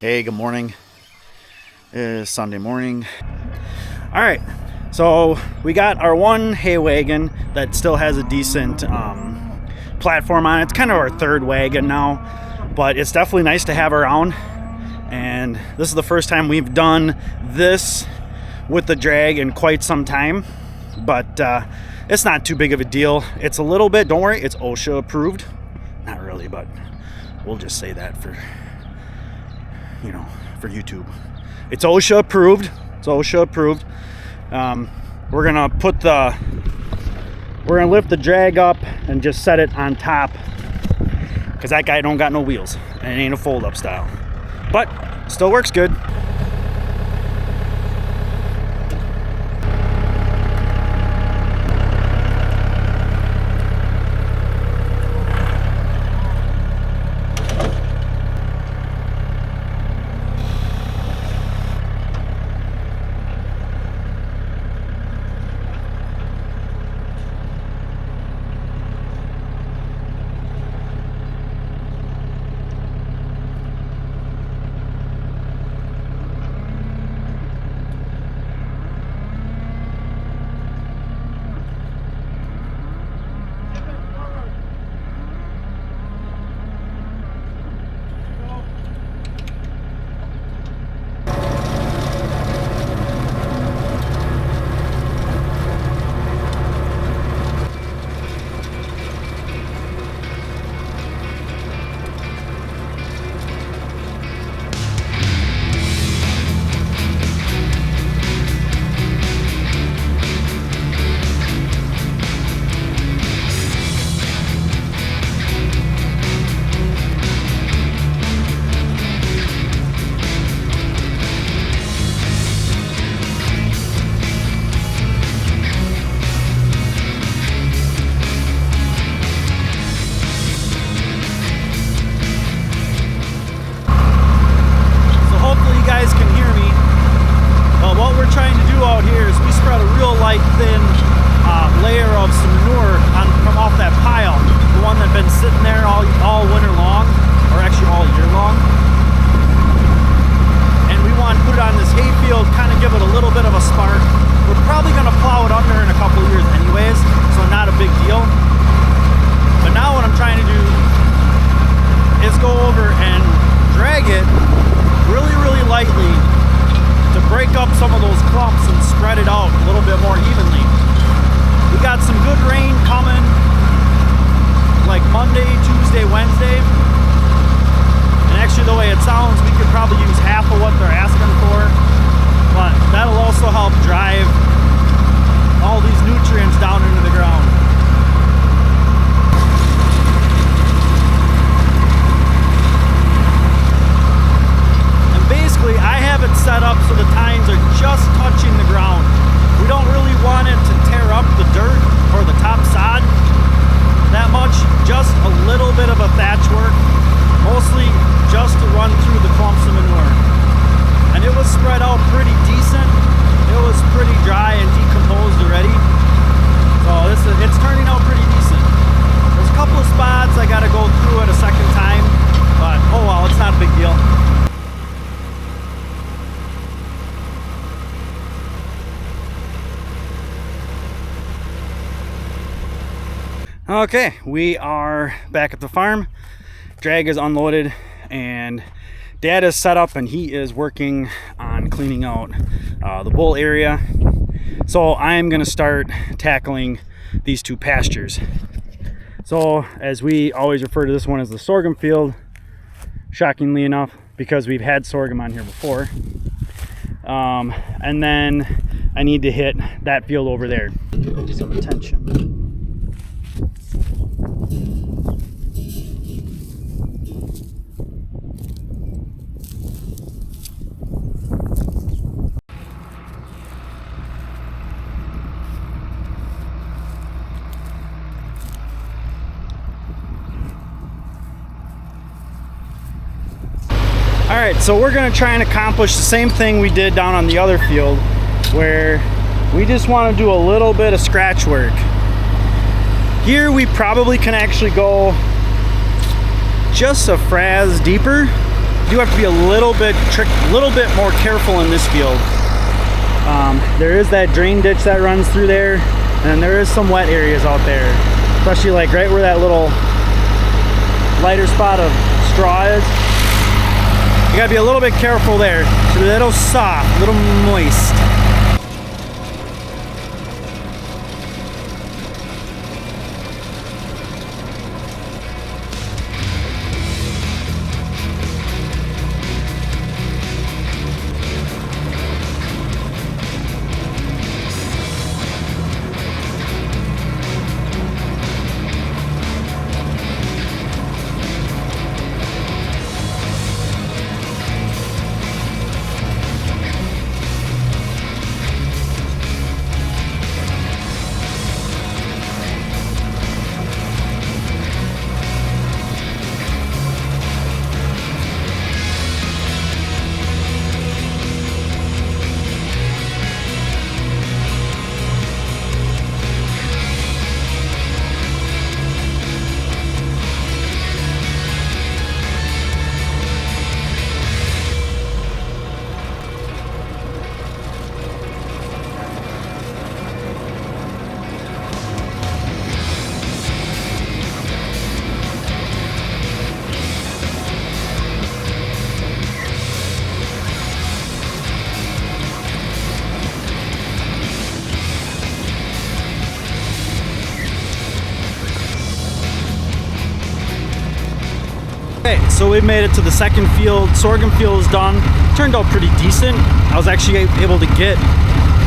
Hey, good morning. It is Sunday morning. All right, so we got our one hay wagon that still has a decent platform on it. It's kind of our third wagon now, but it's definitely nice to have around. And this is the first time we've done this with the drag in quite some time, but it's not too big of a deal. It's a little bit, don't worry, it's OSHA approved. Not really, but we'll just say that for, for YouTube. It's OSHA approved. It's OSHA approved. We're gonna lift the drag up and just set it on top, because that guy don't got no wheels and it ain't a fold-up style, but still works good. Thin layer of some manure from off that pile, the one that's been sitting there all winter long, or actually all year long. And we want to put it on this hay field, kind of give it a little bit of a spark. We're probably going to plow it under in a couple years anyways, so not a big deal. But now what I'm trying to do is go over and drag it really, really lightly to break up some of those clumps and spread it out a little bit more evenly. We got some good rain coming, like Monday, Tuesday, Wednesday. And actually, the way it sounds, we could probably use half of what they're asking for, but that'll also help drive all these nutrients down into the ground. Basically, I have it set up so the tines are just touching the ground. We don't really want it to tear up the dirt or the top sod that much, just a little bit of a thatch work, mostly just to run through the clumps of manure. And it was spread out pretty decent. It was pretty dry and decomposed already. So it's turning out pretty decent. There's a couple of spots I gotta go through it a second time, but oh well, it's not a big deal. Okay, we are back at the farm. Drag is unloaded and Dad is set up and he is working on cleaning out the bull area. So I'm gonna start tackling these two pastures. So as we always refer to this one as the sorghum field, shockingly enough, because we've had sorghum on here before. And then I need to hit that field over there. Some attention. All right, so we're gonna try and accomplish the same thing we did down on the other field, where we just want to do a little bit of scratch work. Here we probably can actually go just a frazzle deeper, You have to be a little bit more careful in this field. There is that drain ditch that runs through there, and there is some wet areas out there, especially like right where that little lighter spot of straw is. You gotta be a little bit careful there. It's a little soft, a little moist. Okay, so we made it to the second field. Sorghum field is done. Turned out pretty decent. I was actually able to get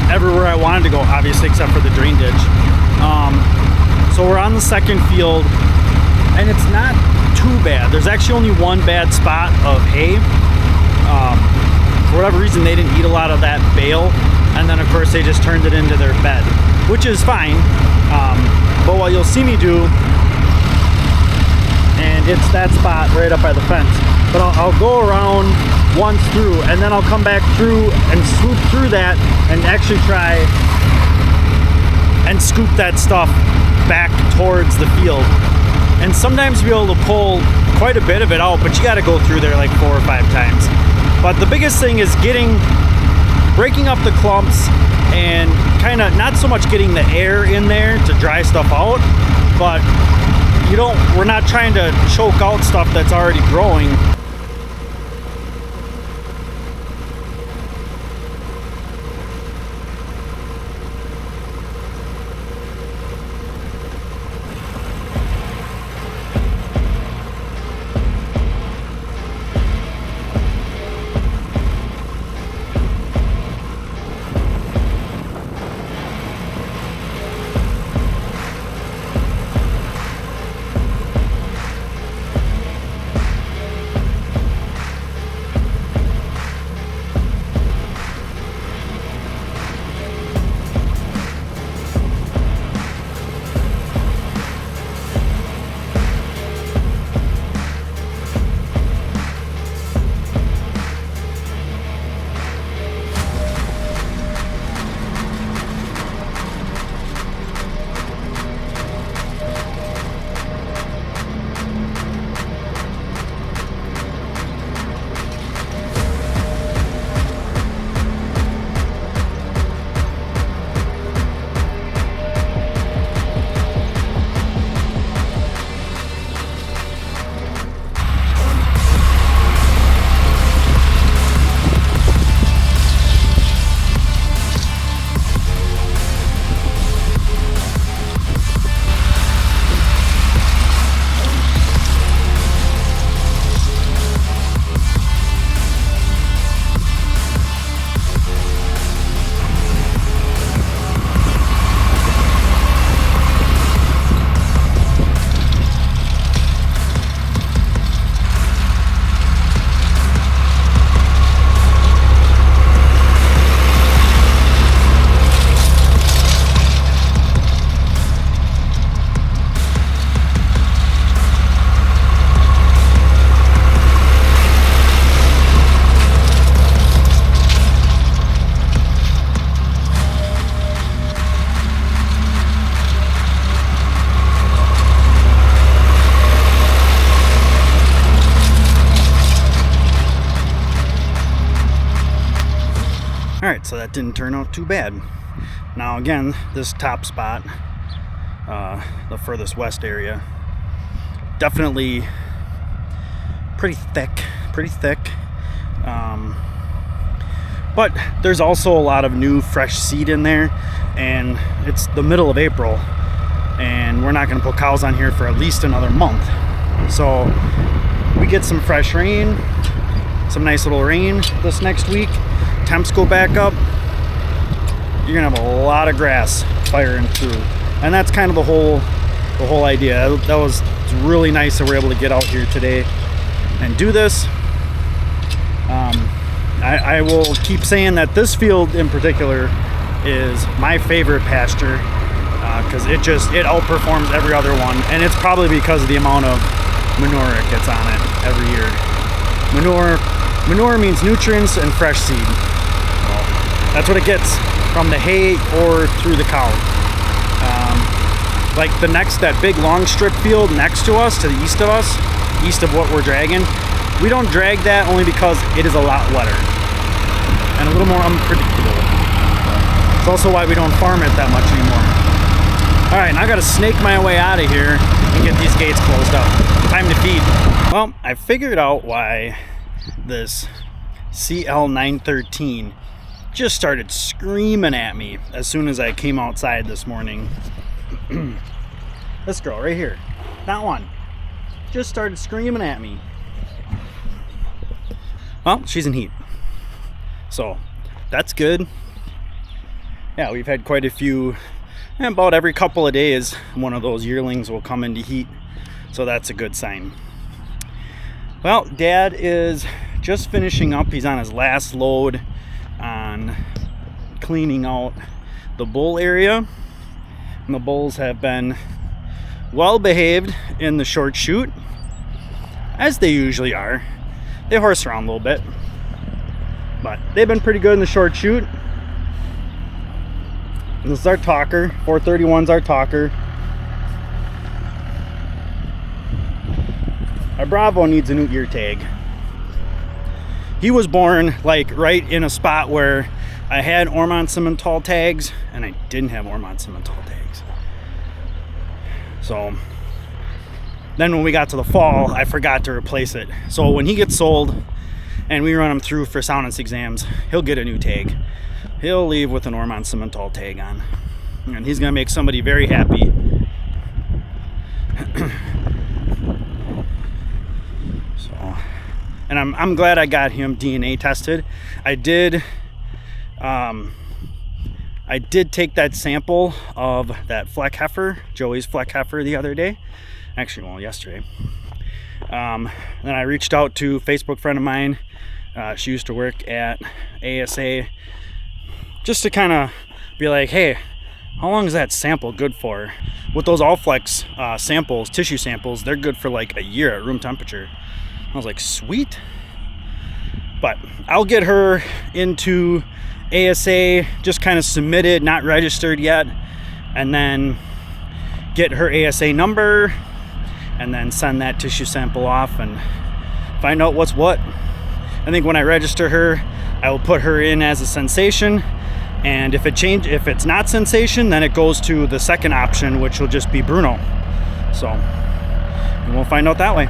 everywhere I wanted to go, obviously, except for the drain ditch. So we're on the second field, and it's not too bad. There's actually only one bad spot of hay. For whatever reason, they didn't eat a lot of that bale, and then of course they just turned it into their bed, which is fine. But what you'll see me do, and it's that spot right up by the fence, but I'll go around once through, and then I'll come back through and swoop through that and actually try and scoop that stuff back towards the field. And sometimes you'll be able to pull quite a bit of it out, but you got to go through there like 4 or 5 times. But the biggest thing is breaking up the clumps, and kind of not so much getting the air in there to dry stuff out, but we're not trying to choke out stuff that's already growing. didn't turn out too bad. Now again, this top spot, the furthest west area, definitely pretty thick. But there's also a lot of new fresh seed in there, and it's the middle of April, and we're not going to put cows on here for at least another month. So we get some fresh rain, some nice little rain this next week, temps go back up, you're gonna have a lot of grass firing through. And that's kind of the whole idea. That was really nice that we're able to get out here today and do this. I will keep saying that this field in particular is my favorite pasture, because it outperforms every other one, and it's probably because of the amount of manure it gets on it every year. Manure means nutrients and fresh seed. Well, that's what it gets from the hay or through the cow. Like that big long strip field next to us, to the east of us, east of what we're dragging, we don't drag that only because it is a lot wetter and a little more unpredictable. It's also why we don't farm it that much anymore. All right, now I gotta snake my way out of here and get these gates closed up. Time to feed. Well, I figured out why this CL913 just started screaming at me as soon as I came outside this morning. This girl right here, that one, just started screaming at me. Well, she's in heat, so that's good. Yeah, we've had quite a few, and about every couple of days one of those yearlings will come into heat, so that's a good sign. Well, Dad is just finishing up. He's on his last load on cleaning out the bull area, and the bulls have been well behaved in the short chute, as they usually are. They horse around a little bit, but they've been pretty good in the short chute. This is our talker. 431's our talker. Our Bravo needs a new ear tag. He was born like right in a spot where I had Ohrmundt Simmental tags and I didn't have Ohrmundt Simmental tags. So then when we got to the fall, I forgot to replace it. So when he gets sold and we run him through for soundness exams, he'll get a new tag. He'll leave with an Ohrmundt Simmental tag on, and he's gonna make somebody very happy. So, and I'm glad I got him DNA tested. I did take that sample of that Fleck heifer, Joey's Fleck heifer, the other day. Actually, well, yesterday. Then I reached out to a Facebook friend of mine. She used to work at ASA, just to kind of be like, hey, how long is that sample good for? With those Allflex samples, tissue samples, they're good for like a year at room temperature. I was like, sweet. But I'll get her into ASA, just kind of submitted, not registered yet, and then get her ASA number, and then send that tissue sample off and find out what's what. I think when I register her, I will put her in as a sensation, and if it's not sensation, then it goes to the second option, which will just be Bruno. So we'll find out that way.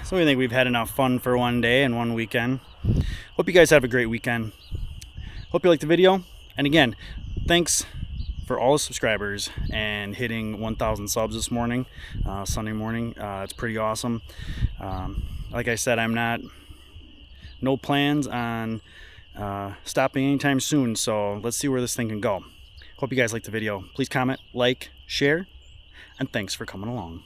So we think we've had enough fun for one day and one weekend. Hope you guys have a great weekend. Hope you liked the video. And again, thanks for all the subscribers and hitting 1,000 subs this morning, Sunday morning. It's pretty awesome. Like I said, no plans on stopping anytime soon. So let's see where this thing can go. Hope you guys liked the video. Please comment, like, share, and thanks for coming along.